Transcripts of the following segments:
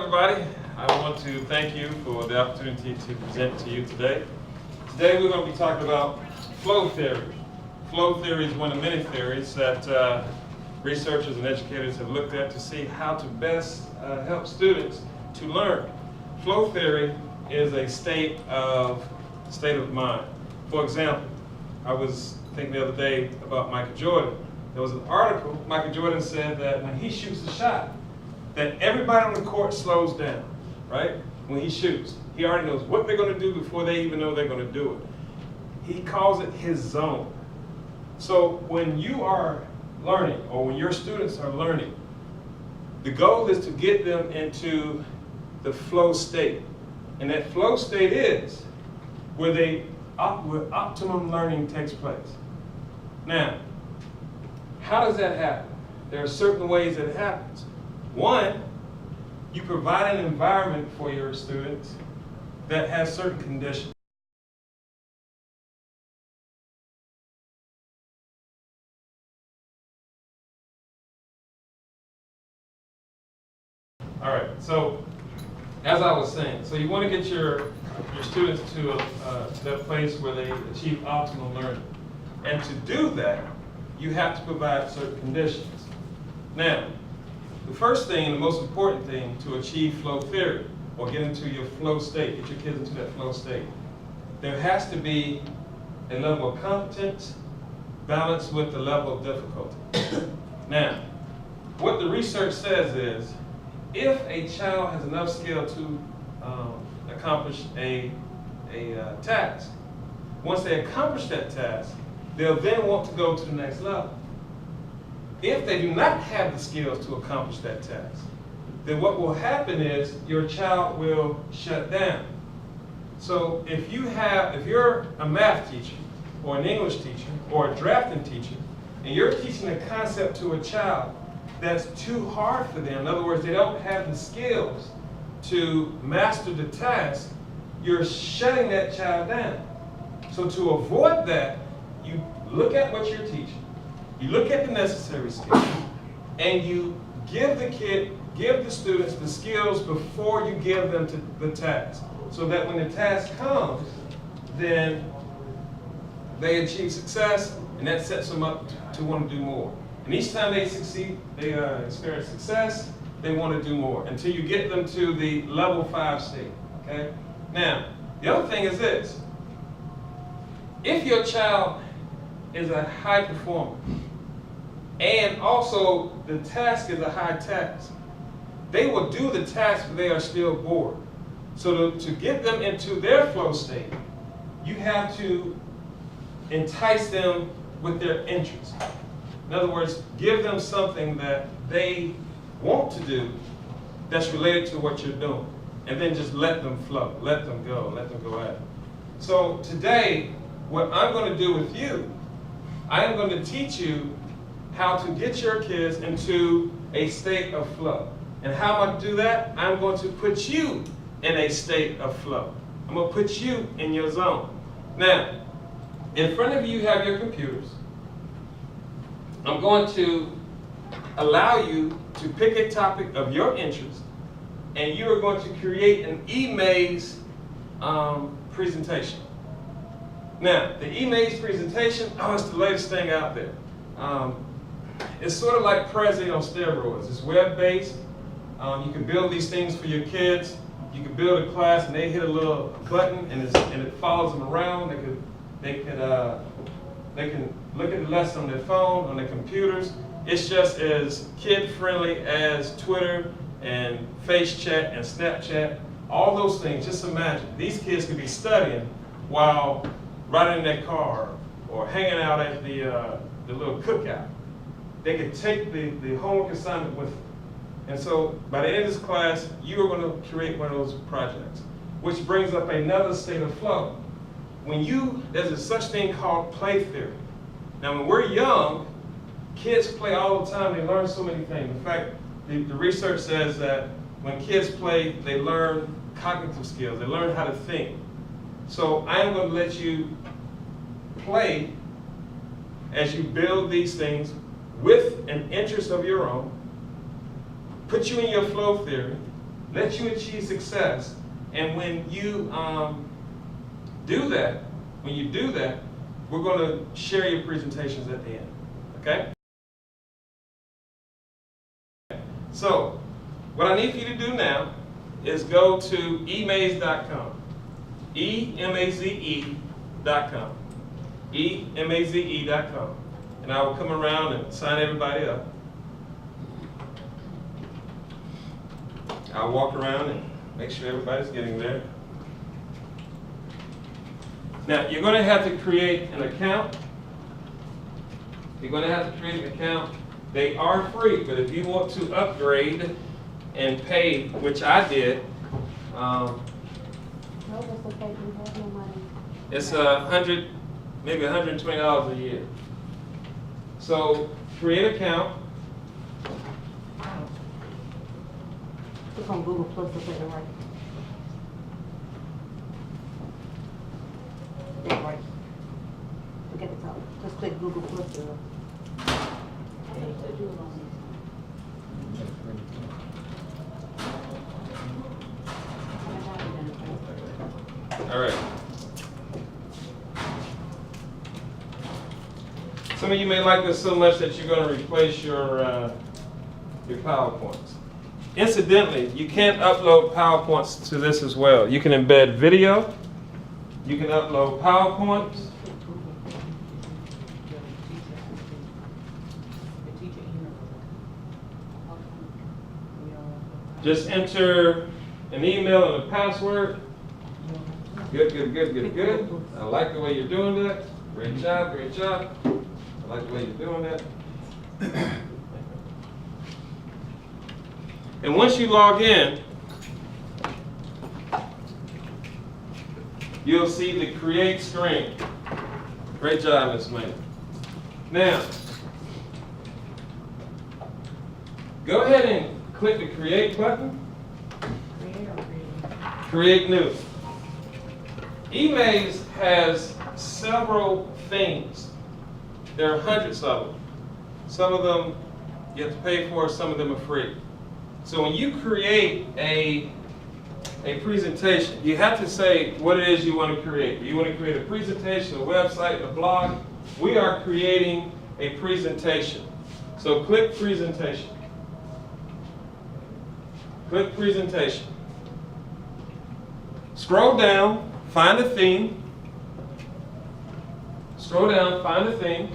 everybody. I want to thank you for the opportunity to present to you today. Today we're going to be talking about flow theory. Flow theory is one of many theories that researchers and educators have looked at to see how to best help students to learn. Flow theory is a state of mind. For example, I was thinking the other day about Michael Jordan. There was an article. Michael Jordan said that when he shoots a shot, that everybody on the court slows down, right? When he shoots, he already knows what they're going to do before they even know they're going to do it. He calls it his zone. So when you are learning, or when your students are learning, the goal is to get them into the flow state. And that flow state is where optimum learning takes place. Now, how does that happen? There are certain ways that it happens. One, you provide an environment for your students that has certain conditions. All right, so as I was saying, so you want to get your students to that place where they achieve optimal learning. And to do that, you have to provide certain conditions. Now, the first thing, the most important thing to achieve flow theory, or get into your flow state, get your kids into that flow state, there has to be a level of competence balanced with the level of difficulty. Now, what the research says is, if a child has enough skill to accomplish a task, once they accomplish that task, they'll then want to go to the next level. If they do not have the skills to accomplish that task, then what will happen is your child will shut down. So if you're a math teacher, or an English teacher, or a drafting teacher, and you're teaching a concept to a child that's too hard for them, in other words, they don't have the skills to master the task, you're shutting that child down. So to avoid that, you look at what you're teaching, you look at the necessary skills, and you give the students the skills before you give them to the task. So that when the task comes, then they achieve success, and that sets them up to want to do more. And each time they succeed, they experience success, they want to do more, until you get them to the level 5 state, okay? Now, the other thing is this. If your child is a high performer, and also the task is a high task, they will do the task but they are still bored. So to get them into their flow state, you have to entice them with their interest. In other words, give them something that they want to do that's related to what you're doing. And then just let them flow, let them go at it. So today, what I'm going to do with you, I am going to teach you how to get your kids into a state of flow. And how am I going to do that? I'm going to put you in a state of flow. I'm going to put you in your zone. Now, in front of you have your computers. I'm going to allow you to pick a topic of your interest, and you are going to create an e-maze presentation. Now, the e-maze presentation, it's the latest thing out there. It's sort of like Prezi on steroids. It's web-based. You can build these things for your kids. You can build a class, and they hit a little button, and it follows them around. They can look at the lesson on their phone, on their computers. It's just as kid-friendly as Twitter and Face Chat and Snapchat. All those things. Just imagine these kids could be studying while riding in their car or hanging out at the little cookout. They could take the homework assignment with them. And so by the end of this class, you are going to create one of those projects, which brings up another state of flow. There's a such thing called play theory. Now when we're young, kids play all the time, they learn so many things. In fact, the research says that when kids play, they learn cognitive skills, they learn how to think. So I am going to let you play as you build these things with an interest of your own, put you in your flow theory. let you achieve success. And when you do that, we're going to share your presentations at the end. Okay? So, what I need for you to do now is go to emaze.com. EMAZE.com. EMAZE.com. And I will come around and sign everybody up. I'll walk around and make sure everybody's getting there. Now, you're going to have to create an account. You're going to have to create an account. They are free, but if you want to upgrade and pay, which I did, it's $100, maybe $120 a year. So create an account. Click on Google Plus to the right. There, right. Look at the top. Just click Google Plus to the right. All right. Some of you may like this so much that you're going to replace your PowerPoints. Incidentally, you can't upload PowerPoints to this as well. You can embed video. You can upload PowerPoints. Just enter an email and a password. Good, good, good, good, good. I like the way you're doing that. Great job, great job. I like the way you're doing that. And once you log in, you'll see the create screen. Great job, Ms. May. Now, go ahead and click the create button. Create new. Emaze has several themes. There are hundreds of them. Some of them you have to pay for, some of them are free. So when you create a presentation, you have to say what it is you want to create. Do you want to create a presentation, a website, a blog? We are creating a presentation. So click presentation. Click presentation. Scroll down, find a theme. Scroll down, find a theme.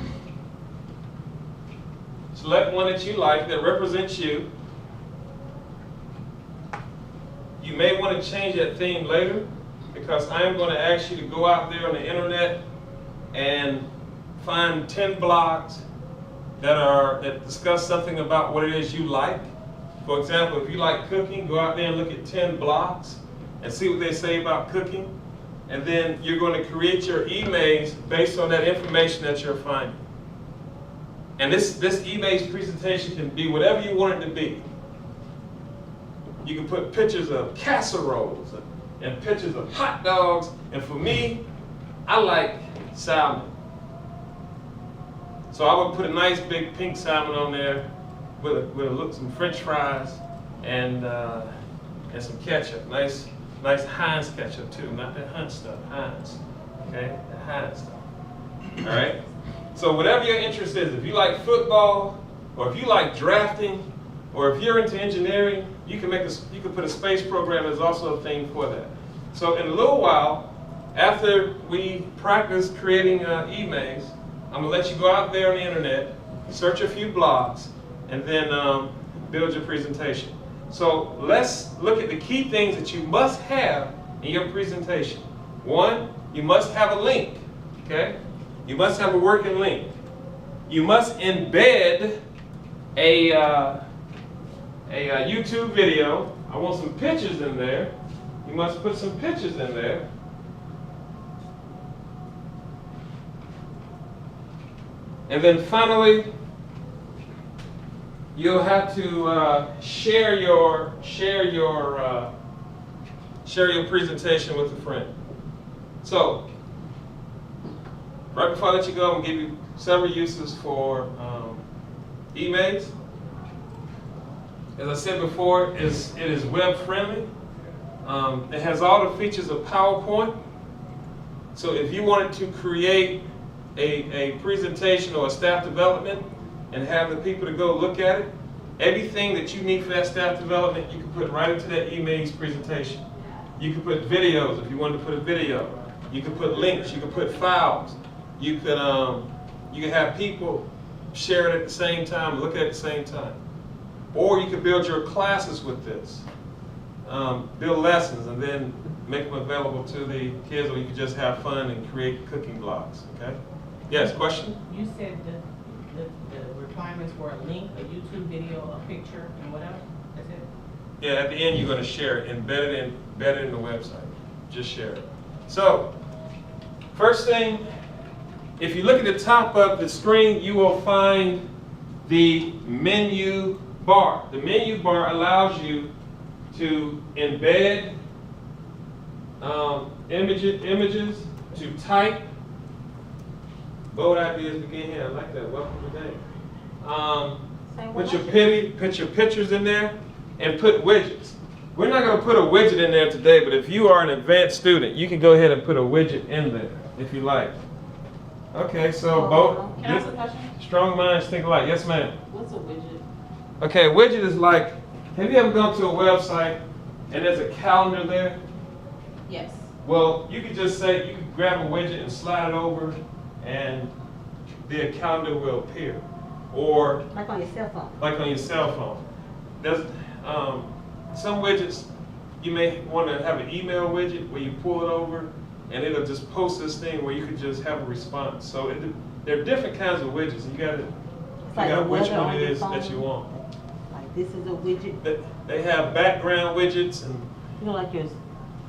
Select one that you like that represents you. You may want to change that theme later because I am going to ask you to go out there on the internet and find 10 blogs that discuss something about what it is you like. For example, if you like cooking, go out there and look at 10 blogs and see what they say about cooking. And then you're going to create your emails based on that information that you're finding. And this email presentation can be whatever you want it to be. You can put pictures of casseroles and pictures of hot dogs. And for me, I like salmon. So I would put a nice big pink salmon on there with some French fries and some ketchup. Nice Heinz ketchup too, not that Hunt stuff. Heinz, okay, the Heinz stuff. All right. So whatever your interest is, if you like football, or if you like drafting, or if you're into engineering, you can put a space program as also a thing for that. So in a little while, after we practice creating emails, I'm gonna let you go out there on the internet, search a few blogs, and then build your presentation. So let's look at the key things that you must have in your presentation. One, you must have a link, okay? You must have a working link. You must embed a YouTube video. I want some pictures in there. You must put some pictures in there. And then finally, you'll have to share your presentation with a friend. So, right before I let you go, I'm going to give you several uses for emails. as I said before, it is web friendly. It has all the features of PowerPoint. So if you wanted to create a presentation or a staff development and have the people to go look at it, everything that you need for that staff development, you can put right into that email's presentation. You can put videos if you wanted to put a video. You can put links. You can put files. You can have people share it at the same time, look at it at the same time. Or you can build your classes with this. Build lessons and then make them available to the kids, or you can just have fun and create cooking blogs. Okay? Yes, question? You said the requirements were a link, a YouTube video, a picture, and whatever? That's it? Yeah, at the end you're going to share it, embed it in the website. Just share it. So, first thing, if you look at the top of the screen, you will find the menu bar. The menu bar allows you to embed images, to type. Bold ideas begin here. I like that. Welcome today. Put your pictures in there and put widgets. We're not going to put a widget in there today, but if you are an advanced student, you can go ahead and put a widget in there if you like. Okay, so both. Can I ask a question? Strong minds think alike. Yes, ma'am. What's a widget? Okay, a widget is like, have you ever gone to a website and there's a calendar there? Yes. Well, you could just say, you could grab a widget and slide it over and the calendar will appear. Or Like on your cell phone. like on your cell phone. There's some widgets, you may want to have an email widget where you pull it over and it'll just post this thing where you could just have a response. So there are different kinds of widgets. You got to figure out which one it is that you want. Like this is a widget. They have background widgets and You know, like yours.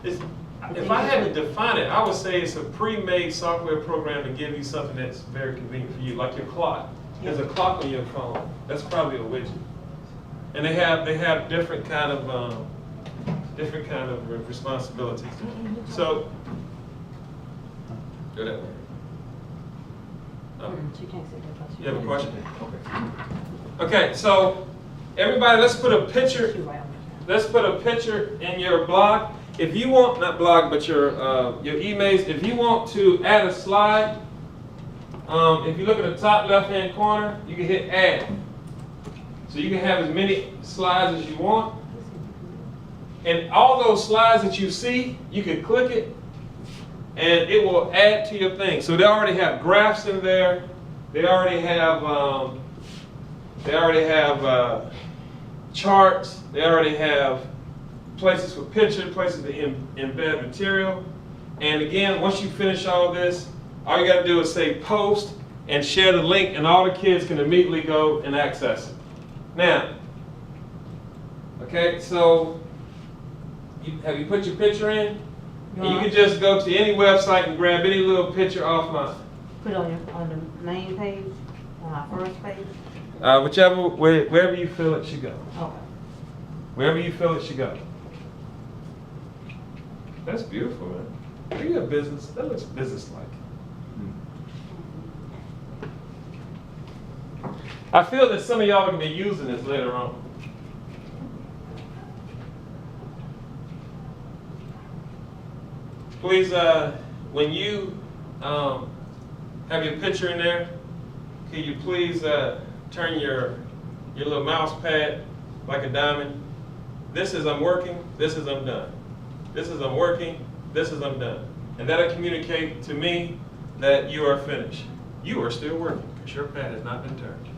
if I had to define it, I would say it's a pre-made software program to give you something that's very convenient for you, like your clock. There's a clock on your phone. That's probably a widget. And they have different kind of responsibilities. So go that way. She can't say that because she- You have a question? Okay, so everybody, let's put a picture. Let's put a picture in your blog. If you want, not blog, but your emails, if you want to add a slide, if you look at the top left-hand corner, you can hit add. So you can have as many slides as you want. And all those slides that you see, you can click it, and it will add to your thing. So they already have graphs in there. They already have charts. They already have places for picture, places to embed material. And again, once you finish all this, all you got to do is say post and share the link, and all the kids can immediately go and access it. Now, okay, so have you put your picture in? And you can just go to any website and grab any little picture offline. Put on the main page, on our first page. Wherever you feel it should go. Okay. Wherever you feel it should go. That's beautiful, man. Are you a business? That looks business-like. I feel that some of y'all are going to be using this later on. Please, when you have your picture in there, can you please turn your little mouse pad like a diamond? This is I'm working, this is I'm done. This is I'm working, this is I'm done. And that'll communicate to me that you are finished. You are still working because your pad has not been turned.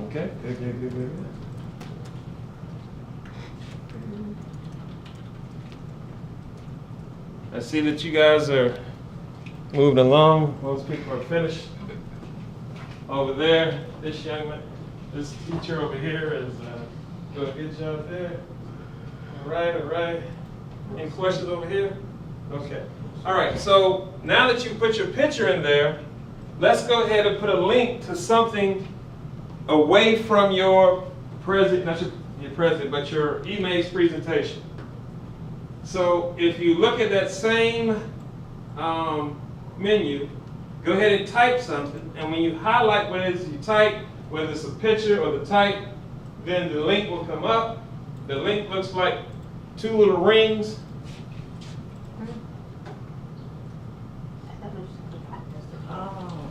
Okay, good. I see that you guys are moving along. Most people are finished. Over there, this young man, this teacher over here is doing a good job there. All right. Any questions over here? Okay. All right, so now that you put your picture in there, let's go ahead and put a link to something away from your present, not your present, but your email's presentation. So if you look at that same menu, go ahead and type something, and when you highlight what it is you type, whether it's a picture or the type, then the link will come up. The link looks like two little rings. Oh.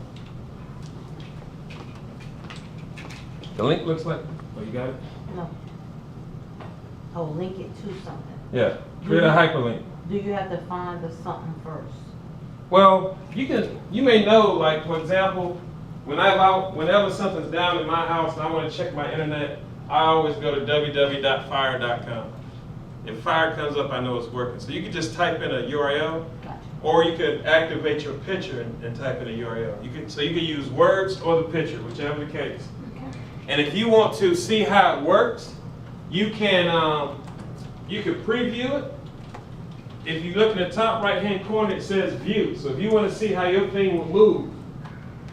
The link looks like, oh, you got it? No. Oh, link it to something. Yeah, create a hyperlink. Do you have to find the something first? Well, you may know, like, for example, whenever something's down in my house and I want to check my internet, I always go to www.fire.com. If Fire comes up, I know it's working. So you can just type in a URL, Gotcha. or you could activate your picture and type in a URL. So you can use words or the picture, whichever the case. Okay. And if you want to see how it works, you can preview it. If you look in the top right-hand corner, it says View. So if you want to see how your thing will move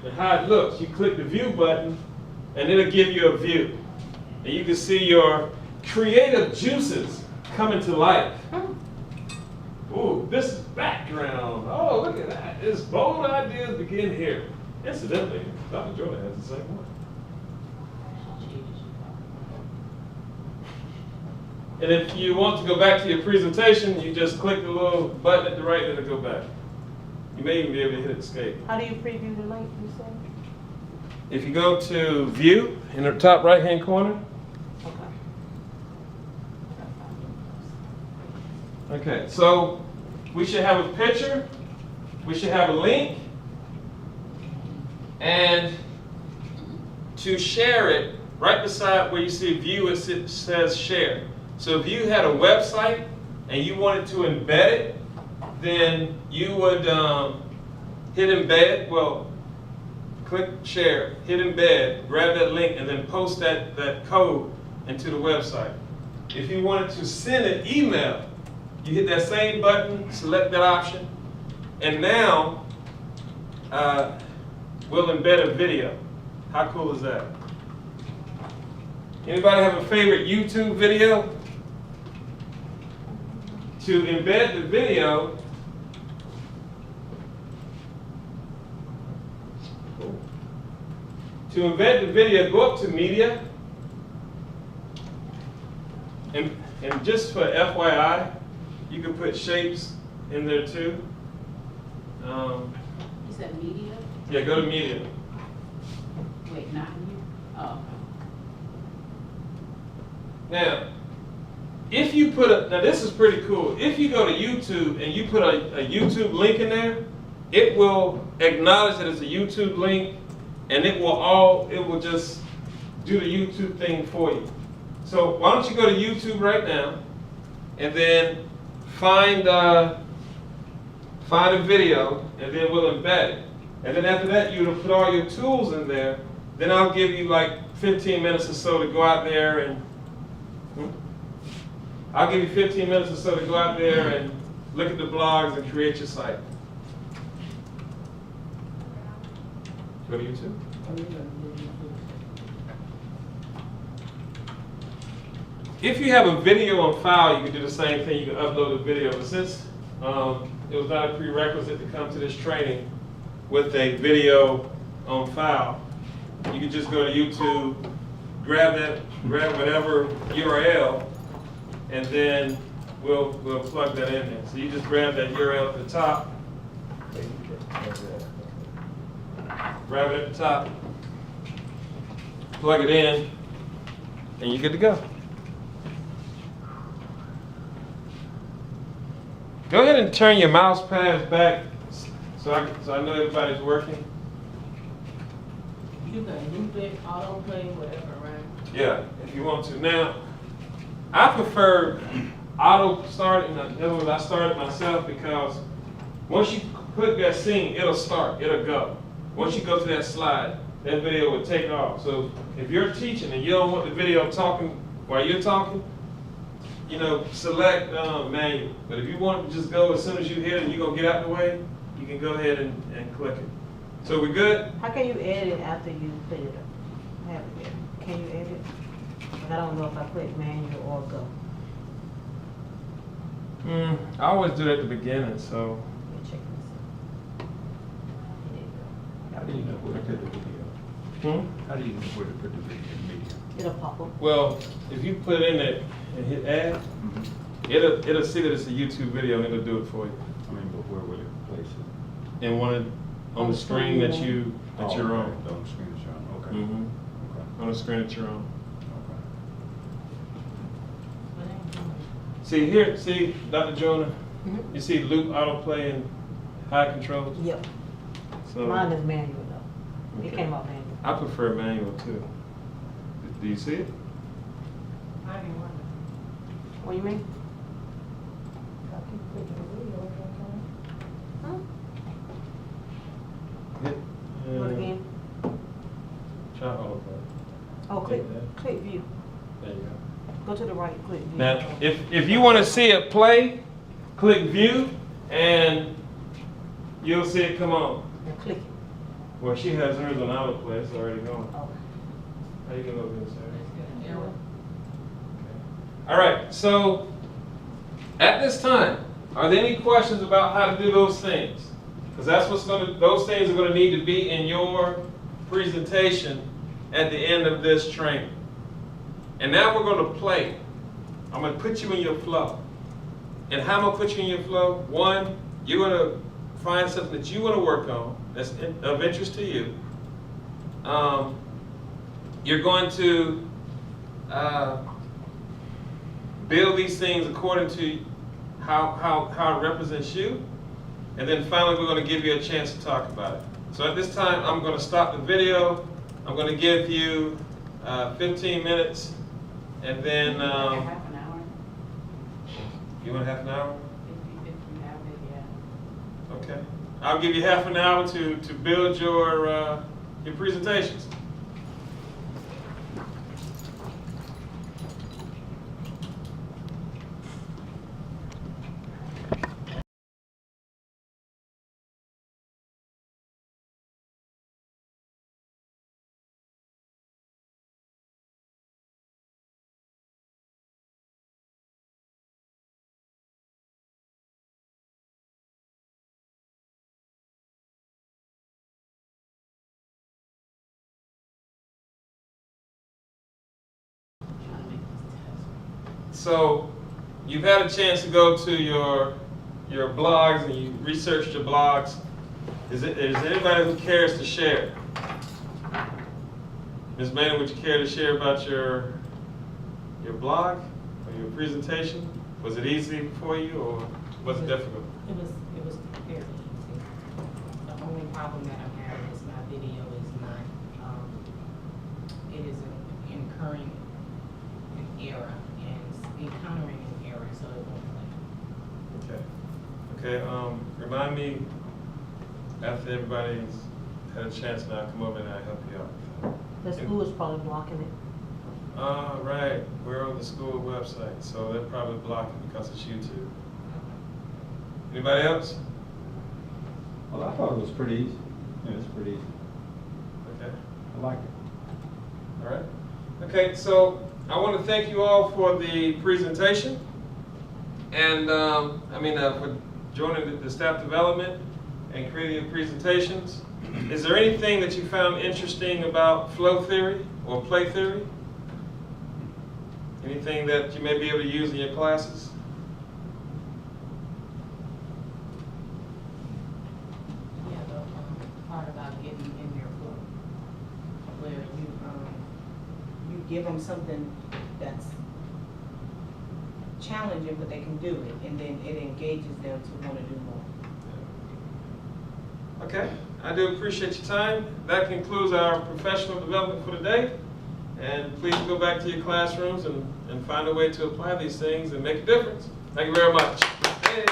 and how it looks, you click the View button, and it'll give you a view. And you can see your creative juices coming to life. Ooh, this is background. Oh, look at that. It's bold ideas begin here. Incidentally, Dr. Jordan has the same one. And if you want to go back to your presentation, you just click the little button at the right and it'll go back. You may even be able to hit escape. How do you preview the link, you said? If you go to View in the top right-hand corner. Okay, so we should have a picture, we should have a link, and to share it, right beside where you see View, it says Share. So if you had a website and you wanted to embed it, then you would hit Embed. Well, click Share, hit Embed, grab that link, and then post that code into the website. If you wanted to send an email, you hit that same button, select that option, and now we'll embed a video. How cool is that? Anybody have a favorite YouTube video? To embed the video, go up to Media, and just for FYI, you can put shapes in there too. You said media? Yeah, go to Media. Wait, not you? Oh. Now, if you now this is pretty cool. If you go to YouTube and you put a YouTube link in there, it will acknowledge that it's a YouTube link, and it will just do the YouTube thing for you. So why don't you go to YouTube right now, and then find a video, and then we'll embed it. And then after that, you'll put all your tools in there. Then I'll give you like 15 minutes or so to go out there and I'll give you 15 minutes or so to go out there and look at the blogs and create your site. Go to YouTube. If you have a video on file, you can do the same thing. You can upload the video. But since it was not a prerequisite to come to this training with a video on file, you can just go to YouTube, grab whatever URL, and then we'll plug that in there. So you just grab that URL at the top, grab it at the top, plug it in, and you're good to go. Go ahead and turn your mouse pads back so I know everybody's working. You can loop it, autoplay, whatever, right? Yeah, if you want to. Now, I prefer auto start. In other words, I start it myself because once you click that scene, it'll start, it'll go. Once you go to that slide, that video will take off. So if you're teaching and you don't want the video talking while you're talking, select manual. But if you want it to just go as soon as you hit it and you're going to get out the way, you can go ahead and click it. So we're good? How can you edit after you put it up? Have it there. Can you edit? I don't know if I click manual or go. I always do it at the beginning, so. Let me check this do you know where to put the video? How do you know where to put the video? It'll pop up. Well, if you put it in there and hit add, it'll see that it's a YouTube video and it'll do it for you. I mean, but where will it place it? And on the screen that you're Oh, on. okay. On the screen that you're on, okay. Mhm. Okay, On the screen that you're on. okay. See, Dr. Jonah, Mhm. you see loop autoplay and high controls? Yep, So mine is manual though. It Okay. came out manual. I prefer manual too. Do you see it? I didn't wonder. What do you mean? Huh? Hit, Do it again. Try autoplay. Oh, click, Hit that. click view. There you go. Go to the right, click view. Now, if you want to see it play, click view and you'll see it come on. And click it. Well, she has hers on autoplay, it's already going. Oh. How you gonna open this, Sarah? Error. All right, so at this time, are there any questions about how to do those things? Because those things are gonna need to be in your presentation at the end of this training. And now we're gonna play. I'm gonna put you in your flow. And how I'm gonna put you in your flow? One, you're gonna find something that you wanna work on that's of interest to you. You're going to build these things according to how it represents you. And then finally, we're going to give you a chance to talk about it. So at this time, I'm going to stop the video. I'm going to give you 15 minutes. And then, Like a half an hour, you want half an hour? if you have it, yeah. Okay. I'll give you half an hour to build your presentations. Trying to make this test. So you've had a chance to go to your blogs and you researched your blogs. Is there anybody who cares to share? Ms. Maynard, would you care to share about your blog or your presentation? Was it easy for you or was it difficult? It was very easy. The only problem that I'm having is my video is not, it is incurring an error and encountering an error, so it won't play. Okay, remind me after everybody's had a chance and I'll come over and I'll help you out with The school is probably blocking it. that. Right, we're on the school website, so they're probably blocking because it's YouTube. Anybody else? Well, I thought it was pretty easy. Yeah, it's pretty easy. Okay, I like it. all right. Okay, so I want to thank you all for the presentation and for joining the staff development and creating your presentations. Is there anything that you found interesting about flow theory or play theory? Anything that you may be able to use in your classes? Yeah, the part about getting in their flow, where you give them something that's challenging, but they can do it, and then it engages them to want to do more. Okay, I do appreciate your time. That concludes our professional development for today. And please go back to your classrooms and find a way to apply these things and make a difference. Thank you very much. Hey.